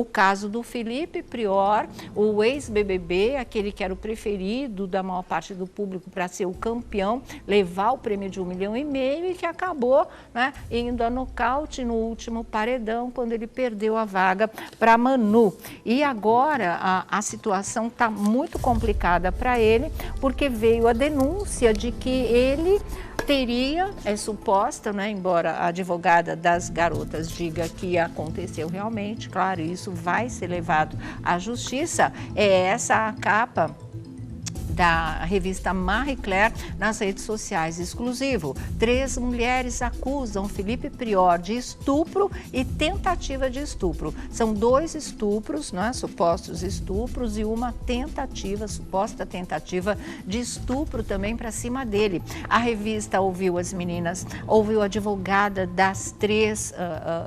o caso do Felipe Prior, o ex-BBB, aquele que era o preferido da maior parte do público para ser o campeão, levar o prêmio de 1,5 milhão e que acabou, né, indo a nocaute no último paredão, quando ele perdeu a vaga para Manu. E agora a situação está muito complicada para ele, porque veio a denúncia de que ele teria, é suposta, né, embora a advogada das garotas diga que aconteceu realmente, claro, isso vai ser levado à justiça, é essa a capa da revista Marie Claire nas redes sociais, exclusivo. 3 mulheres acusam Felipe Prior de estupro e tentativa de estupro. São 2 estupros, né, supostos estupros, e uma tentativa, suposta tentativa de estupro também para cima dele. A revista ouviu as meninas, ouviu a advogada das 3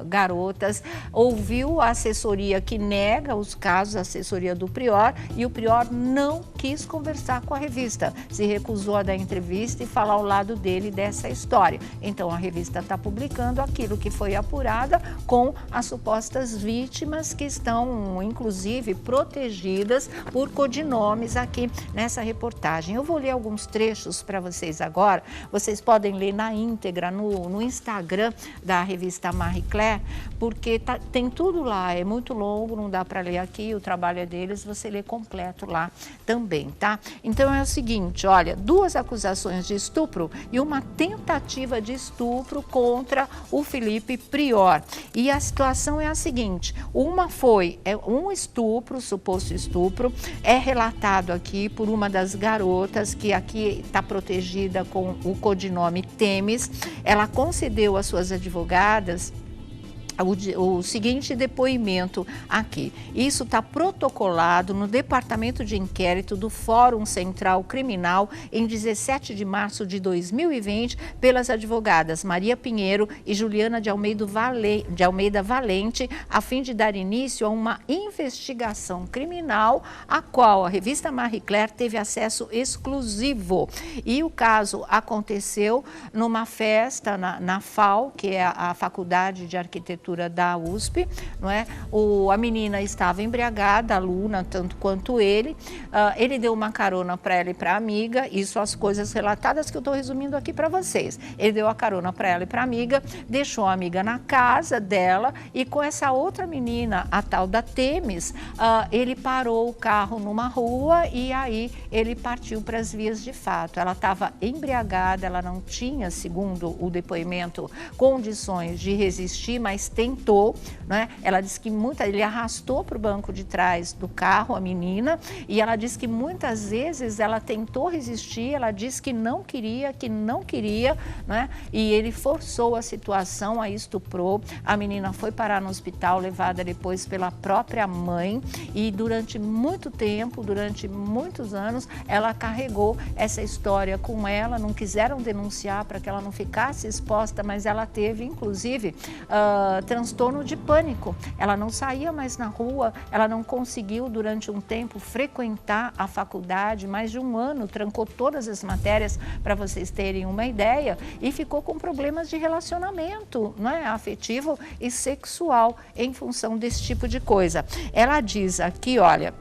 garotas, ouviu a assessoria que nega os casos, a assessoria do Prior, e o Prior não quis conversar com a revista, se recusou a dar entrevista e falar ao lado dele dessa história. Então a revista está publicando aquilo que foi apurada com as supostas vítimas que estão, inclusive, protegidas por codinomes aqui nessa reportagem. Eu vou ler alguns trechos para vocês agora, vocês podem ler na íntegra no Instagram da revista Marie Claire, porque tem tudo lá, é muito longo, não dá para ler aqui, o trabalho é deles, você lê completo lá também, tá? Então é o seguinte, olha, 2 acusações de estupro e uma tentativa de estupro contra o Felipe Prior. E a situação é a seguinte, uma foi um estupro, suposto estupro, é relatado aqui por uma das garotas, que aqui está protegida com o codinome Temis. Ela concedeu às suas advogadas o seguinte depoimento aqui. Isso está protocolado no Departamento de Inquérito do Fórum Central Criminal em 17 de março de 2020 pelas advogadas Maria Pinheiro e Juliana de Almeida Valente, a fim de dar início a uma investigação criminal a qual a revista Marie Claire teve acesso exclusivo. E o caso aconteceu numa festa na FAU, que é a Faculdade de Arquitetura da USP, não é? A menina estava embriagada, a aluna, tanto quanto ele. Ele deu uma carona para ela e para a amiga, isso as coisas relatadas que eu estou resumindo aqui para vocês. Ele deu a carona para ela e para a amiga, deixou a amiga na casa dela e com essa outra menina, a tal da Temis, ele parou o carro numa rua e aí ele partiu para as vias de fato. Ela estava embriagada, ela não tinha, segundo o depoimento, condições de resistir, mas tentou, né? Ela disse que ele arrastou para o banco de trás do carro a menina e ela disse que muitas vezes ela tentou resistir, ela disse que não queria, né? E ele forçou a situação, a estuprou. A menina foi parar no hospital, levada depois pela própria mãe e durante muito tempo, durante muitos anos, ela carregou essa história com ela, não quiseram denunciar para que ela não ficasse exposta, mas ela teve, inclusive, transtorno de pânico. Ela não saía mais na rua, ela não conseguiu durante um tempo frequentar a faculdade, mais de 1 ano, trancou todas as matérias para vocês terem uma ideia e ficou com problemas de relacionamento, não é? Afetivo e sexual em função desse tipo de coisa. Ela diz aqui, olha,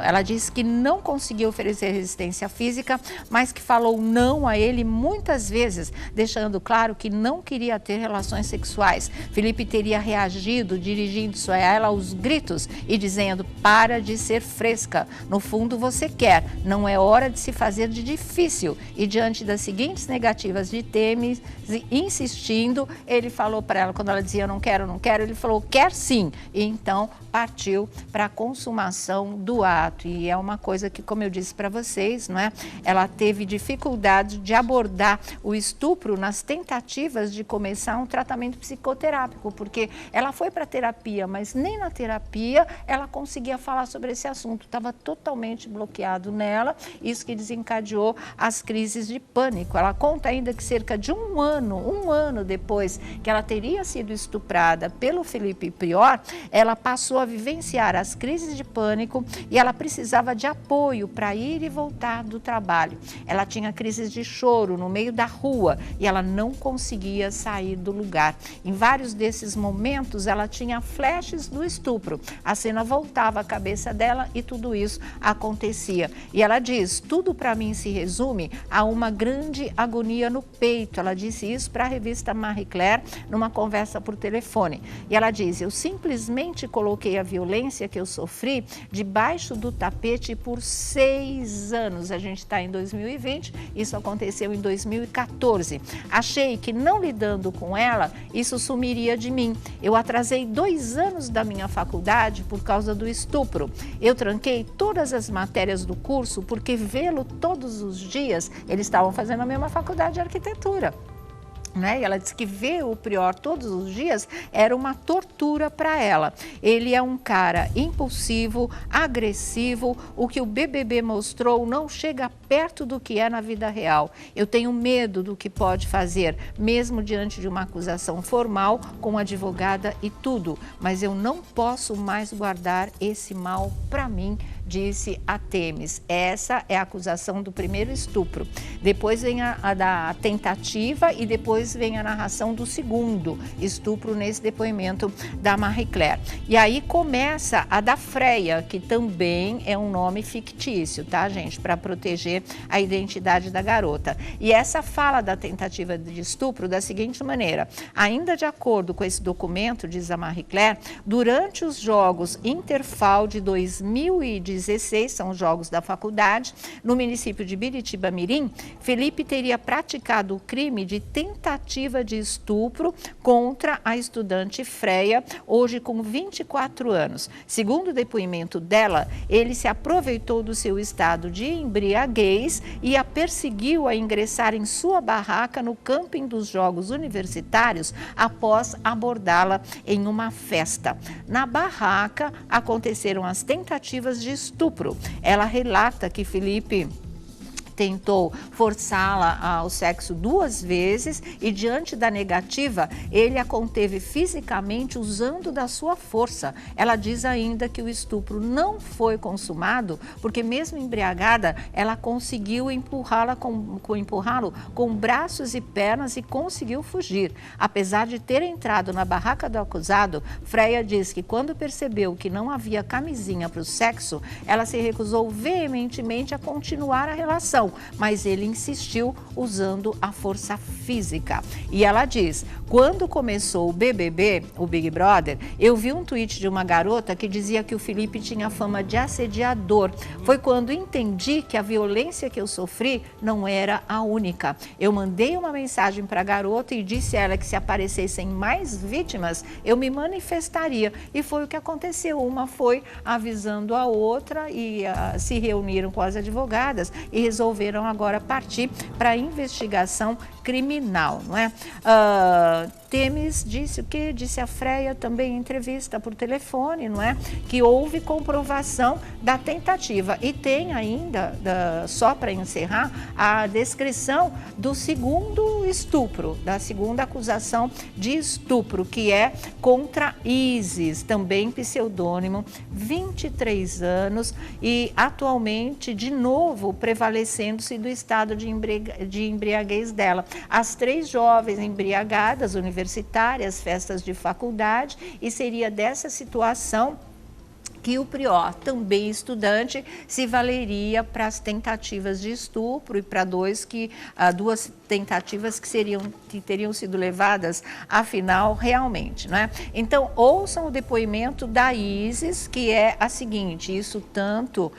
ela disse que não conseguiu oferecer resistência física, mas que falou não a ele muitas vezes, deixando claro que não queria ter relações sexuais. Felipe teria reagido, dirigindo-se a ela aos gritos e dizendo: para de ser fresca, no fundo você quer, não é hora de se fazer de difícil. E diante das seguintes negativas de Temis, insistindo, ele falou para ela, quando ela dizia não quero, ele falou quer sim. E então partiu para a consumação do ato. E é uma coisa que, como eu disse para vocês, não é? Ela teve dificuldade de abordar o estupro nas tentativas de começar um tratamento psicoterápico, porque ela foi para terapia, mas nem na terapia ela conseguia falar sobre esse assunto. Estava totalmente bloqueado nela, isso que desencadeou as crises de pânico. Ela conta ainda que cerca de um ano depois que ela teria sido estuprada pelo Felipe Prior, ela passou a vivenciar as crises de pânico e ela precisava de apoio para ir e voltar do trabalho. Ela tinha crises de choro no meio da rua e ela não conseguia sair do lugar. Em vários desses momentos, ela tinha flashes do estupro. A cena voltava à cabeça dela e tudo isso acontecia. E ela diz, tudo para mim se resume a uma grande agonia no peito. Ela disse isso para a revista Marie Claire numa conversa por telefone. E ela diz, eu simplesmente coloquei a violência que eu sofri debaixo do tapete por 6 anos. A gente está em 2020, isso aconteceu em 2014. Achei que não lidando com ela, isso sumiria de mim. Eu atrasei 2 anos da minha faculdade por causa do estupro. Eu tranquei todas as matérias do curso porque vê-lo todos os dias, eles estavam fazendo a mesma faculdade de arquitetura. E ela disse que ver o Prior todos os dias era uma tortura para ela. Ele é um cara impulsivo, agressivo, o que o BBB mostrou não chega perto do que é na vida real. Eu tenho medo do que pode fazer, mesmo diante de uma acusação formal, com advogada e tudo, mas eu não posso mais guardar esse mal para mim, disse a Thémis. Essa é a acusação do primeiro estupro. Depois vem a da tentativa e depois vem a narração do segundo estupro nesse depoimento da Marie Claire. E aí começa a da Freia, que também é um nome fictício, tá, gente? Para proteger a identidade da garota. E essa fala da tentativa de estupro da seguinte maneira, ainda de acordo com esse documento, diz a Marie Claire, durante os Jogos Interfal de 2016, são os jogos da faculdade, no município de Biritiba-Mirim, Felipe teria praticado o crime de tentativa de estupro contra a estudante Freia, hoje com 24 anos. Segundo o depoimento dela, ele se aproveitou do seu estado de embriaguez e a perseguiu a ingressar em sua barraca no camping dos Jogos Universitários após abordá-la em uma festa. Na barraca aconteceram as tentativas de estupro. Ela relata que Felipe tentou forçá-la ao sexo 2 vezes e, diante da negativa, ele a conteve fisicamente usando da sua força. Ela diz ainda que o estupro não foi consumado porque, mesmo embriagada, ela conseguiu empurrá-lo com braços e pernas e conseguiu fugir. Apesar de ter entrado na barraca do acusado, Freia diz que quando percebeu que não havia camisinha para o sexo, ela se recusou veementemente a continuar a relação, mas ele insistiu usando a força física. E ela diz, quando começou o BBB, o Big Brother, eu vi um tweet de uma garota que dizia que o Felipe tinha fama de assediador. Foi quando entendi que a violência que eu sofri não era a única. Eu mandei uma mensagem para a garota e disse a ela que se aparecessem mais vítimas, eu me manifestaria. E foi o que aconteceu. Uma foi avisando a outra e se reuniram com as advogadas e resolveram agora partir para a investigação criminal, não é? Thémis disse o quê? Disse a Freia também em entrevista por telefone, não é? Que houve comprovação da tentativa. E tem ainda, só para encerrar, a descrição do segundo estupro, da segunda acusação de estupro, que é contra Isis, também pseudônimo, 23 anos e atualmente, de novo, prevalecendo-se do estado de embriaguez dela. As 3 jovens embriagadas, universitárias, festas de faculdade, e seria dessa situação que o Prior, também estudante, se valeria para as tentativas de estupro e para 2 duas tentativas que teriam sido levadas à final realmente, não é? Então, ouçam o depoimento da Isis, que é a seguinte, isso tanto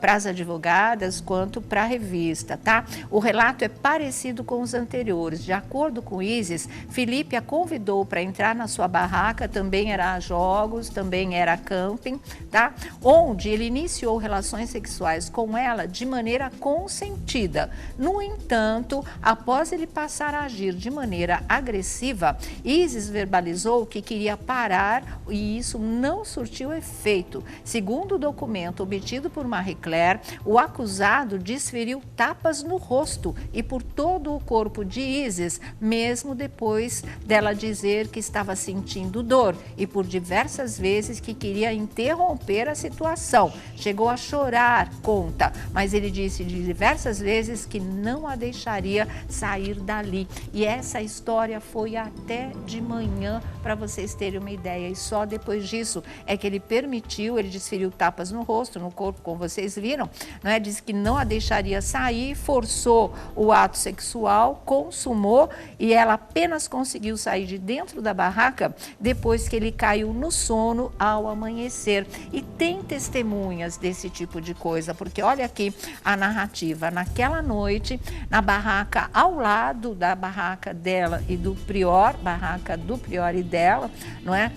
para as advogadas quanto para a revista, tá? O relato é parecido com os anteriores. De acordo com Isis, Felipe a convidou para entrar na sua barraca, também era jogos, também era camping, tá? Onde ele iniciou relações sexuais com ela de maneira consentida. No entanto, após Após ele passar a agir de maneira agressiva, Isis verbalizou que queria parar e isso não surtiu efeito. Segundo o documento obtido por Marie Claire, o acusado desferiu tapas no rosto e por todo o corpo de Isis, mesmo depois dela dizer que estava sentindo dor e por diversas vezes que queria interromper a situação. Chegou a chorar, conta, mas ele disse diversas vezes que não a deixaria sair dali. E essa história foi até de manhã, para vocês terem uma ideia. E só depois disso é que ele permitiu, ele desferiu tapas no rosto, no corpo, como vocês viram, né? Disse que não a deixaria sair, forçou o ato sexual, consumou e ela apenas conseguiu sair de dentro da barraca depois que ele caiu no sono ao amanhecer. E tem testemunhas desse tipo de coisa, porque olha aqui a narrativa. Naquela noite, na barraca ao lado da barraca dela e do prior, barraca do prior e dela, não é?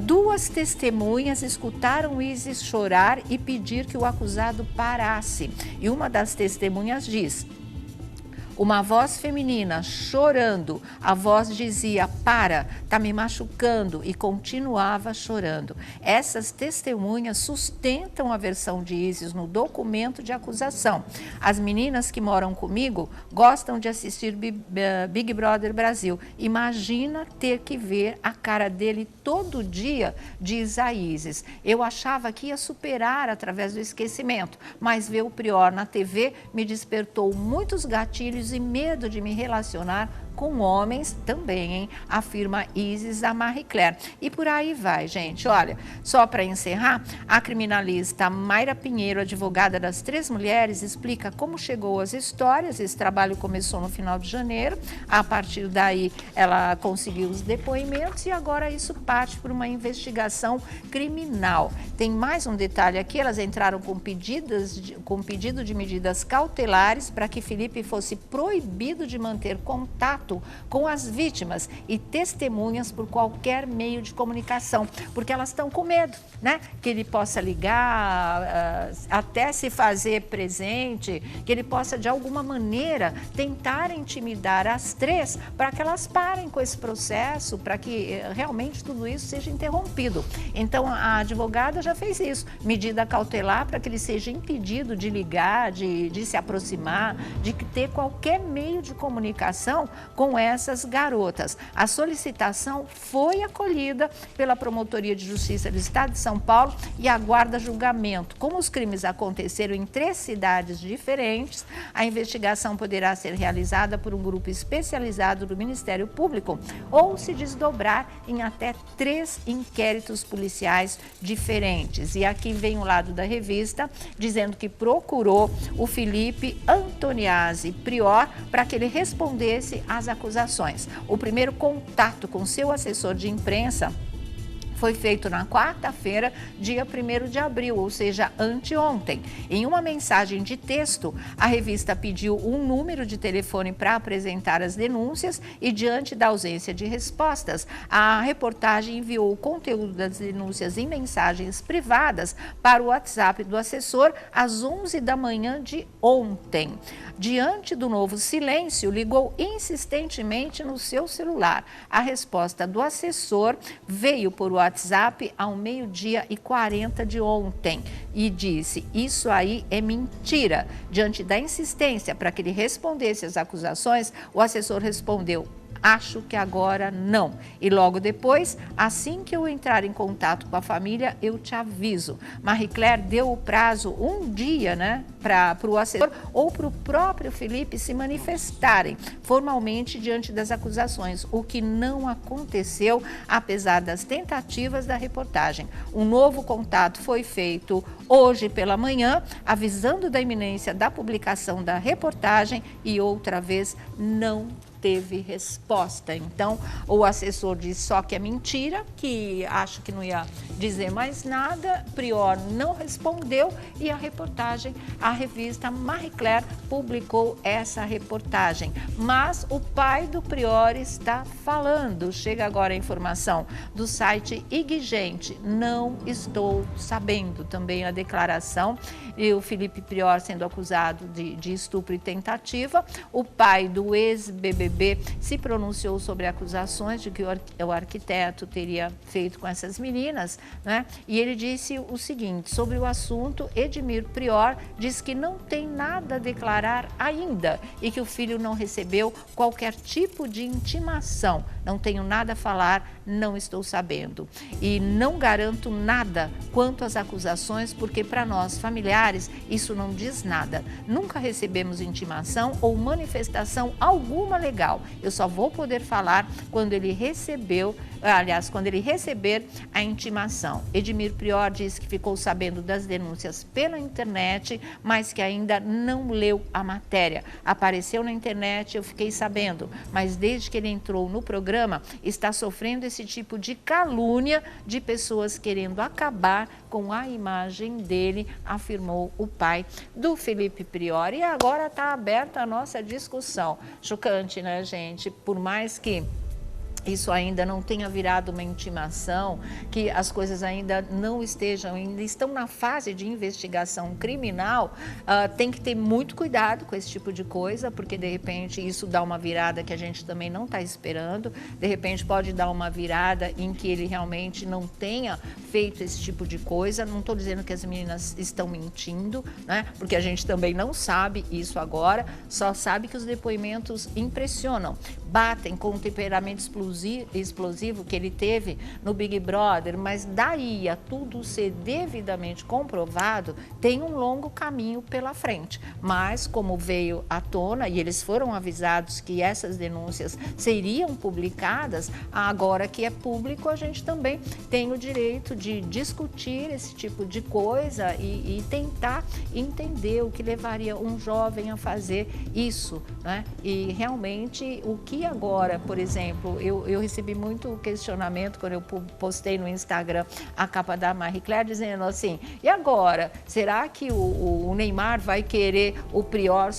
Duas testemunhas escutaram Isis chorar e pedir que o acusado parasse. E uma das testemunhas diz: uma voz feminina chorando, a voz dizia: para, tá me machucando, e continuava chorando. Essas testemunhas sustentam a versão de Isis no documento de acusação. As meninas que moram comigo gostam de assistir Big Brother Brasil. Imagina ter que ver a cara dele todo dia, diz a Isis. Eu achava que ia superar através do esquecimento, mas ver o prior na TV me despertou muitos gatilhos e medo de me relacionar com homens também, hein? Afirma Isis a Marie Claire. E por aí vai, gente. Olha, só para encerrar, a criminalista Mayra Pinheiro, advogada das 3 mulheres, explica como chegou às histórias. Esse trabalho começou no final de janeiro. A partir daí, ela conseguiu os depoimentos e agora isso parte por uma investigação criminal. Tem mais um detalhe aqui, elas entraram com pedido de medidas cautelares para que Felipe fosse proibido de manter contato com as vítimas e testemunhas por qualquer meio de comunicação, porque elas estão com medo, né? Que ele possa ligar, até se fazer presente, que ele possa de alguma maneira tentar intimidar as 3 para que elas parem com esse processo, para que realmente tudo isso seja interrompido. Então a advogada já fez isso, medida cautelar para que ele seja impedido de ligar, de se aproximar, de ter qualquer meio de comunicação com essas garotas. A solicitação foi acolhida pela Promotoria de Justiça do Estado de São Paulo e aguarda julgamento. Como os crimes aconteceram em 3 cidades diferentes, a investigação poderá ser realizada por um grupo especializado do Ministério Público ou se desdobrar em até 3 inquéritos policiais diferentes. E aqui vem o lado da revista dizendo que procurou o Felipe Antoniazzi Prior para que ele respondesse às acusações. O primeiro contato com seu assessor de imprensa foi feito na quarta-feira, dia 1º de abril, ou seja, anteontem. Em uma mensagem de texto, a revista pediu um número de telefone para apresentar as denúncias e, diante da ausência de respostas, a reportagem enviou o conteúdo das denúncias em mensagens privadas para o WhatsApp do assessor às 11 da manhã de ontem. Diante do novo silêncio, ligou insistentemente no seu celular. A resposta do assessor veio por WhatsApp ao 12h40 de ontem e disse: isso aí é mentira. Diante da insistência para que ele respondesse às acusações, o assessor respondeu: acho que agora não. E logo depois, assim que eu entrar em contato com a família, eu te aviso. Marie Claire deu o prazo um dia, né, para o assessor ou para o próprio Felipe se manifestarem formalmente diante das acusações, o que não aconteceu, apesar das tentativas da reportagem. Um novo contato foi feito hoje pela manhã, avisando da iminência da publicação da reportagem e outra vez não teve resposta. Então, o assessor disse só que é mentira, que acho que não ia dizer mais nada, Prior não respondeu e a reportagem, a revista Marie Claire publicou essa reportagem. Mas o pai do Prior está falando. Chega agora a informação do site IG Gente, não estou sabendo. Também a declaração e o Felipe Prior sendo acusado de estupro e tentativa. O pai do ex-BBB se pronunciou sobre acusações de que o arquiteto teria feito com essas meninas, né? E ele disse o seguinte, sobre o assunto, Edmir Prior diz que não tem nada a declarar ainda e que o filho não recebeu qualquer tipo de intimação. Não tenho nada a falar, não estou sabendo. E não garanto nada quanto às acusações, porque para nós, familiares, isso não diz nada. Nunca recebemos intimação ou manifestação alguma legal. Eu só vou poder falar quando ele recebeu, aliás, quando ele receber a intimação. Edmir Prior diz que ficou sabendo das denúncias pela internet, mas que ainda não leu a matéria. Apareceu na internet, eu fiquei sabendo, mas desde que ele entrou no programa, está sofrendo esse tipo de calúnia de pessoas querendo acabar com a imagem dele, afirmou o pai do Felipe Prior. E agora está aberta a nossa discussão. Chocante, né, gente? Por mais que isso ainda não tenha virado uma intimação, que as coisas ainda não estão na fase de investigação criminal, tem que ter muito cuidado com esse tipo de coisa, porque de repente isso dá uma virada que a gente também não está esperando, de repente pode dar uma virada em que ele realmente não tenha feito esse tipo de coisa. Não estou dizendo que as meninas estão mentindo, né? Porque a gente também não sabe isso agora, só sabe que os depoimentos impressionam, batem com o temperamento explosivo que ele teve no Big Brother, mas daí a tudo ser devidamente comprovado, tem um longo caminho pela frente. Mas como veio à tona e eles foram avisados que essas denúncias seriam publicadas, agora que é público, a gente também tem o direito de discutir esse tipo de coisa e tentar entender o que levaria um jovem a fazer isso, né? E realmente o que agora, por exemplo, eu recebi muito questionamento quando eu postei no Instagram a capa da Marie Claire, dizendo assim, e agora, será que o Neymar vai querer o Prior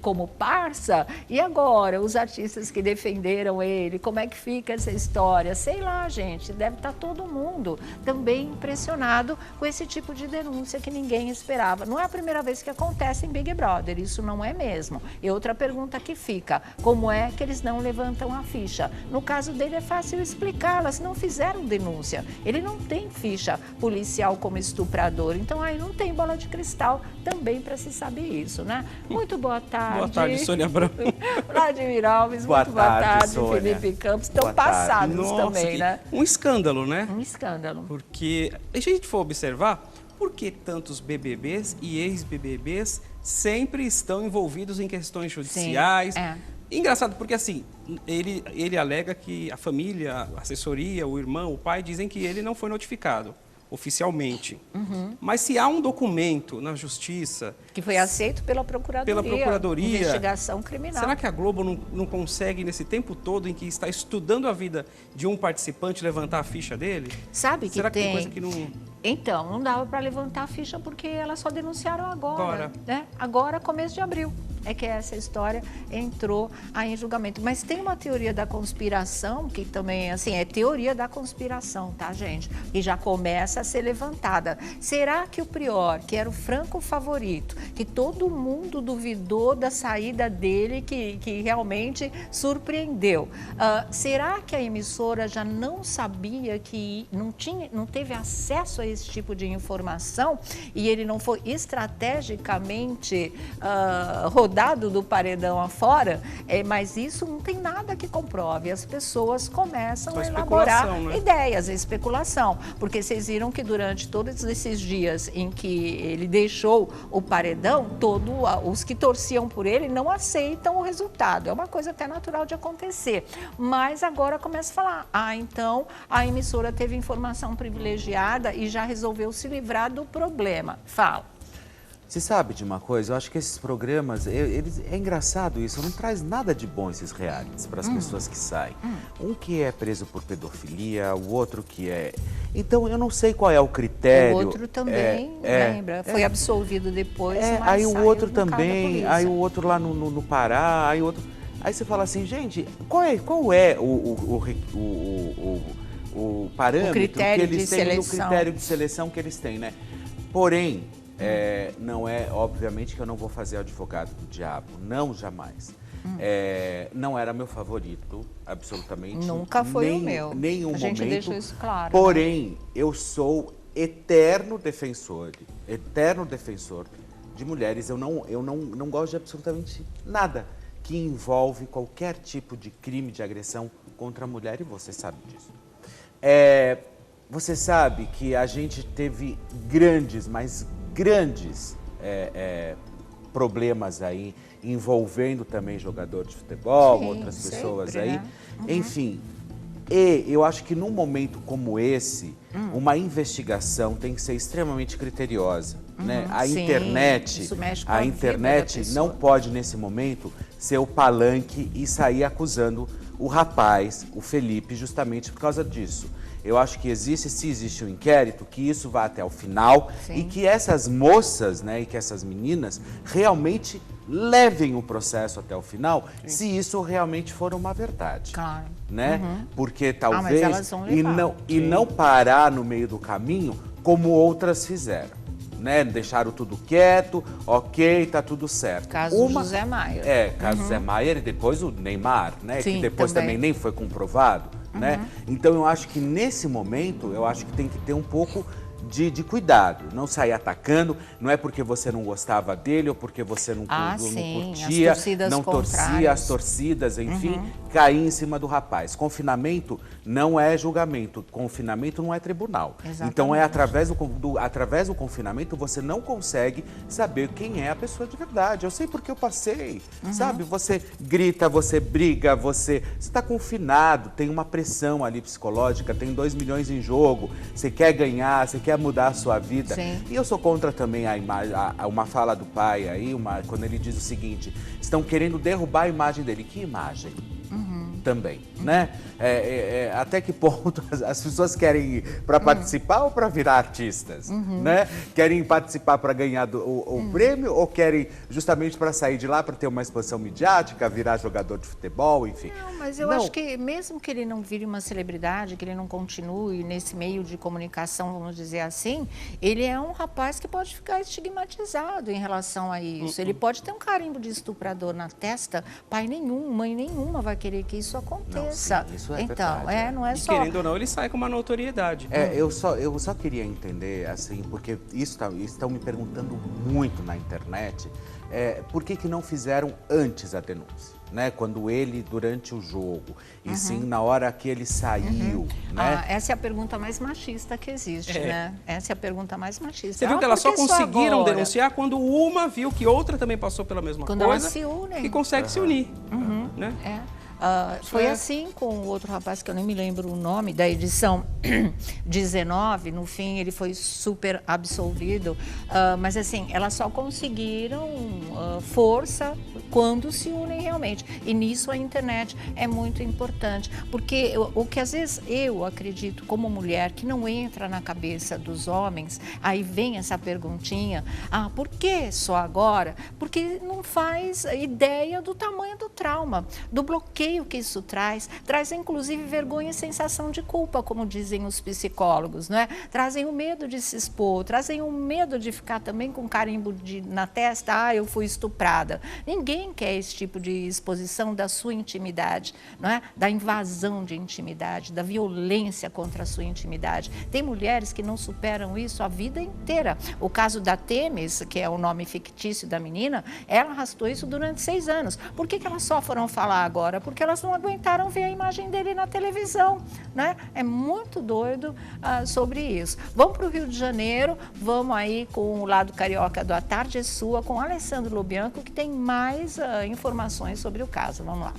como parça? E agora, os artistas que defenderam ele, como é que fica essa história? Sei lá, gente, deve estar todo mundo também impressionado com esse tipo de denúncia que ninguém esperava. Não é a primeira vez que acontece em Big Brother, isso não é mesmo. E outra pergunta que fica, como é que eles não levantam a ficha? No caso dele é fácil explicá-las, não fizeram denúncia. Ele não tem ficha policial como estuprador, então aí não tem bola de cristal também para se saber isso, né? Muito boa tarde. Boa tarde, Sônia Abrão. Vladimir Alves, boa muito boa tarde, Sônia. Felipe Campos. Estão passados Nossa, também, né? Um escândalo, né? Um escândalo. Porque, se a gente for observar, por que tantos BBBs e ex-BBBs sempre estão envolvidos em questões judiciais? Sim, é. Engraçado, porque assim, ele alega que a família, a assessoria, o irmão, o pai, dizem que ele não foi notificado oficialmente. Mas se há um documento na justiça... Que foi aceito pela Procuradoria. Investigação criminal. Será que a Globo não consegue, nesse tempo todo em que está estudando a vida de um participante, levantar a ficha dele? Sabe que Será que tem coisa que não... Então, não dava para levantar a ficha porque elas só denunciaram agora. Né? Agora, começo de abril. É que essa história entrou aí em julgamento. Mas tem uma teoria da conspiração, que também, assim, é teoria da conspiração, tá, gente? E já começa a ser levantada. Será que o Prior, que era o franco favorito, que todo mundo duvidou da saída dele, que realmente surpreendeu, será que a emissora já não sabia que não teve acesso a esse tipo de informação e ele não foi estrategicamente rodado do paredão afora? Mas isso não tem nada que comprove. As pessoas começam a elaborar, né, ideias, a especulação. Porque vocês viram que durante todos esses dias em que ele deixou o paredão, os que torciam por ele não aceitam o resultado. É uma coisa até natural de acontecer. Mas agora começa a falar, então a emissora teve informação privilegiada e já resolveu se livrar do problema. Fala. Você sabe de uma coisa? Eu acho que esses programas, é engraçado isso, não traz nada de bom esses realities para as pessoas que saem. Um que é preso por pedofilia, o outro que é... Então, eu não sei qual é o critério. O outro também, lembra? Foi absolvido depois, mas aí o outro saiu no cargo da também, polícia. aí o outro lá no Pará, aí o outro... Aí você fala assim, gente, qual é o parâmetro critério que eles de têm, seleção. o critério de seleção que eles têm, né? Porém, não é, obviamente que eu não vou fazer advogado do diabo, não, jamais. Não era meu favorito, absolutamente. Nunca foi o meu. Nenhum momento. A gente deixou isso claro. Porém, né? Eu sou eterno defensor de mulheres. Eu não gosto de absolutamente nada que envolve qualquer tipo de crime de agressão contra a mulher, e você sabe disso. Você sabe que a gente teve grandes, mas grandes problemas aí, envolvendo também jogador de futebol, Sim, outras pessoas sempre, aí. né? Enfim, e eu acho que num momento como esse, uma investigação tem que ser extremamente criteriosa. Né? A Sim, internet, isso mexe com a vida da pessoa. não pode, nesse momento, ser o palanque e sair acusando o rapaz, o Felipe, justamente por causa disso. Eu acho que se existe um inquérito, que isso vá até o final. Sim. E que essas moças, né, e que essas meninas realmente levem o processo até o final, sim, se isso realmente for uma verdade. Claro. Né? Porque talvez... mas elas vão levar. E não parar no meio do caminho como outras fizeram. Né? Deixaram tudo quieto, ok, tá tudo certo. Caso José Maier. Caso José Maier e depois o Neymar, né? Sim, que depois também nem foi comprovado. Né? Então eu acho que nesse momento, eu acho que tem que ter um pouco de cuidado, não sair atacando, não é porque você não gostava dele ou porque você não curtia, não torcia as torcidas, enfim, cair em cima do rapaz. Confinamento não é julgamento, confinamento não é tribunal. Exatamente. Então através do confinamento você não consegue saber quem é a pessoa de verdade. Eu sei porque eu passei, sabe? Você grita, você briga, você está confinado, tem uma pressão ali psicológica, tem 2 milhões em jogo, você quer ganhar, você quer mudar a sua vida. Sim. E eu sou contra também uma fala do pai aí, quando ele diz o seguinte: estão querendo derrubar a imagem dele. Que imagem? Também, né? Até que ponto as pessoas querem ir para participar ou para virar artistas, né? Querem participar para ganhar o prêmio ou querem justamente para sair de lá para ter uma expansão midiática, virar jogador de futebol, enfim. Não, mas eu acho que mesmo que ele não vire uma celebridade, que ele não continue nesse meio de comunicação, vamos dizer assim, ele é um rapaz que pode ficar estigmatizado em relação a isso. Ele pode ter um carimbo de estuprador na testa, pai nenhum, mãe nenhuma vai querer que isso aconteça. Não, sim, isso é então, verdade, não é e só... querendo ou não, ele sai com uma notoriedade. Eu só queria entender, assim, porque estão me perguntando muito na internet, por que não fizeram antes a denúncia? Né? Quando ele, durante o jogo, e sim na hora que ele saiu. Né? Essa é a pergunta mais machista que existe, né? Essa é a pergunta mais machista. Você viu que elas só conseguiram denunciar quando uma viu que outra também passou pela mesma coisa. Elas se unem. E consegue se unir. Né? Foi assim com o outro rapaz, que eu nem me lembro o nome, da edição 19, no fim ele foi super absolvido, mas assim, elas só conseguiram força quando se unem realmente. E nisso a internet é muito importante, porque o que às vezes eu acredito como mulher, que não entra na cabeça dos homens, aí vem essa perguntinha, por que só agora? Porque não faz ideia do tamanho do trauma, do bloqueio que isso traz inclusive vergonha e sensação de culpa, como dizem os psicólogos, não é? Trazem o medo de se expor, trazem o medo de ficar também com carimbo na testa, eu fui estuprada. Ninguém quer esse tipo de exposição da sua intimidade, não é? Da invasão de intimidade, da violência contra a sua intimidade. Tem mulheres que não superam isso a vida inteira. O caso da Temis, que é o nome fictício da menina, ela arrastou isso durante 6 anos. Por que elas só foram falar agora? Porque elas não aguentaram ver a imagem dele na televisão, né? É muito doido sobre isso. Vamos para o Rio de Janeiro, vamos aí com o lado carioca do A Tarde é Sua, com Alessandro Lobianco, que tem mais informações sobre o caso. Vamos lá.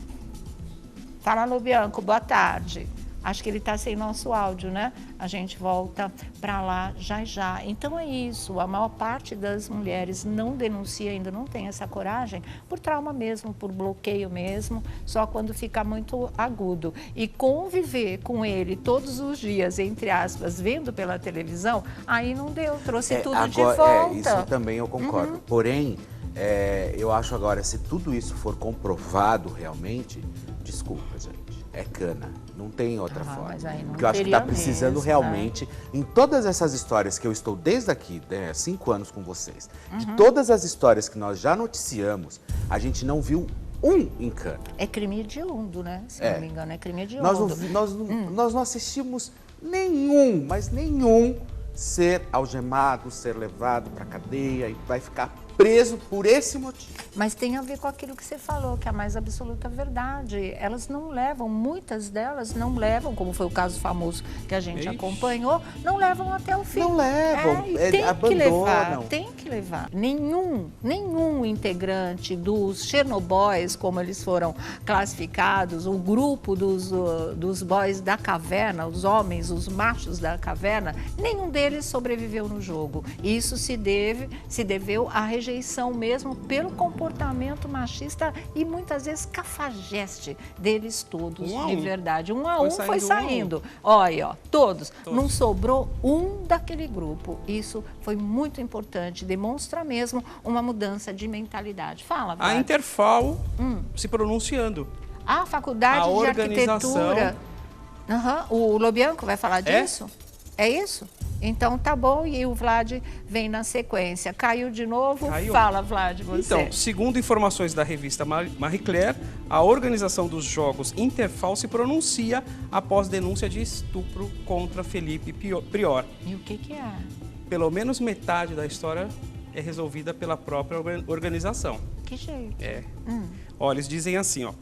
Fala, Lobianco, boa tarde. Acho que ele está sem nosso áudio, né? A gente volta para lá já já. Então é isso, a maior parte das mulheres não denuncia, ainda não tem essa coragem, por trauma mesmo, por bloqueio mesmo, só quando fica muito agudo. E conviver com ele todos os dias, entre aspas, vendo pela televisão, aí não deu, trouxe tudo agora, de volta. Isso também eu concordo. Porém, eu acho agora, se tudo isso for comprovado realmente, desculpa, gente, é cana. Não tem outra forma. Mas aí não Porque eu acho que está precisando mesmo, realmente, em todas essas histórias que eu estou desde aqui, 5 anos com vocês, de todas as histórias que nós já noticiamos, a gente não viu um em cana. É crime hediondo, né? Se não me engano, é crime hediondo. Nós não assistimos nenhum, mas nenhum, ser algemado, ser levado para a cadeia e vai ficar preso por esse motivo. Mas tem a ver com aquilo que você falou, que é a mais absoluta verdade. Elas não levam, muitas delas não levam, como foi o caso famoso que a gente acompanhou, não levam até o fim. Não levam, abandonam. Tem que levar. Nenhum integrante dos Chernobyls, como eles foram classificados, o grupo dos boys da caverna, os homens, os machos da caverna, nenhum deles sobreviveu no jogo. Isso se deveu à rejeição mesmo pelo comportamento machista e muitas vezes cafajeste deles todos, de verdade. Um a um foi saindo. Olha, ó, todos. Não sobrou um daquele grupo. Isso foi muito importante, demonstra mesmo uma mudança de mentalidade. Fala, Vlad. A Interfal se pronunciando. A Faculdade de Arquitetura. O Lobianco vai falar disso? É isso? Então tá bom, e o Vlad vem na sequência. Caiu de novo? Caiu. Fala, Vlad, você. Então, segundo informações da revista Marie Claire, a organização dos Jogos Interfal se pronuncia após denúncia de estupro contra Felipe Prior. E o que é? Pelo menos metade da história é resolvida pela própria organização. Que jeito? Olha, eles dizem assim, ó,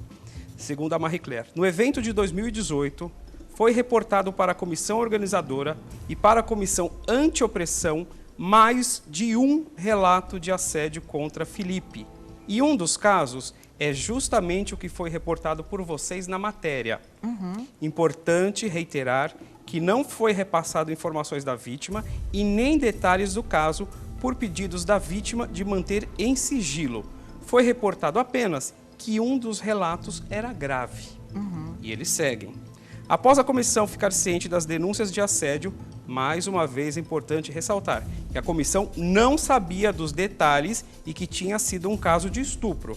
segundo a Marie Claire, no evento de 2018... foi reportado para a comissão organizadora e para a comissão anti-opressão mais de um relato de assédio contra Felipe. E um dos casos é justamente o que foi reportado por vocês na matéria. Importante reiterar que não foi repassado informações da vítima e nem detalhes do caso por pedidos da vítima de manter em sigilo. Foi reportado apenas que um dos relatos era grave. E eles seguem. Após a comissão ficar ciente das denúncias de assédio, mais uma vez é importante ressaltar que a comissão não sabia dos detalhes e que tinha sido um caso de estupro.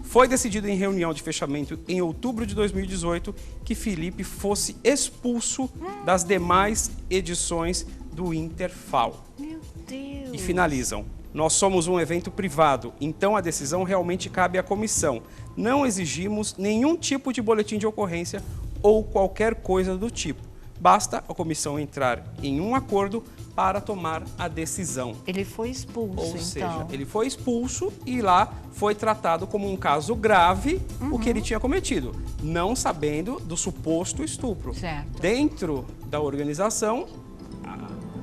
Foi decidido em reunião de fechamento em outubro de 2018 que Felipe fosse expulso das demais edições do Interfal. Meu Deus! E finalizam. Nós somos um evento privado, então a decisão realmente cabe à comissão. Não exigimos nenhum tipo de boletim de ocorrência ou qualquer coisa do tipo. Basta a comissão entrar em um acordo para tomar a decisão. Ele foi expulso, Ou seja, ele foi expulso e lá foi tratado como um caso grave o que ele tinha cometido, não sabendo do suposto estupro. Certo. Dentro da organização,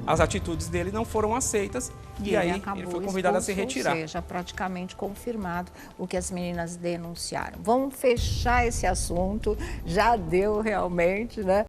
as atitudes dele não foram aceitas e aí ele foi convidado a se retirar. Ou seja, praticamente confirmado o que as meninas denunciaram. Vamos fechar esse assunto, já deu realmente, né?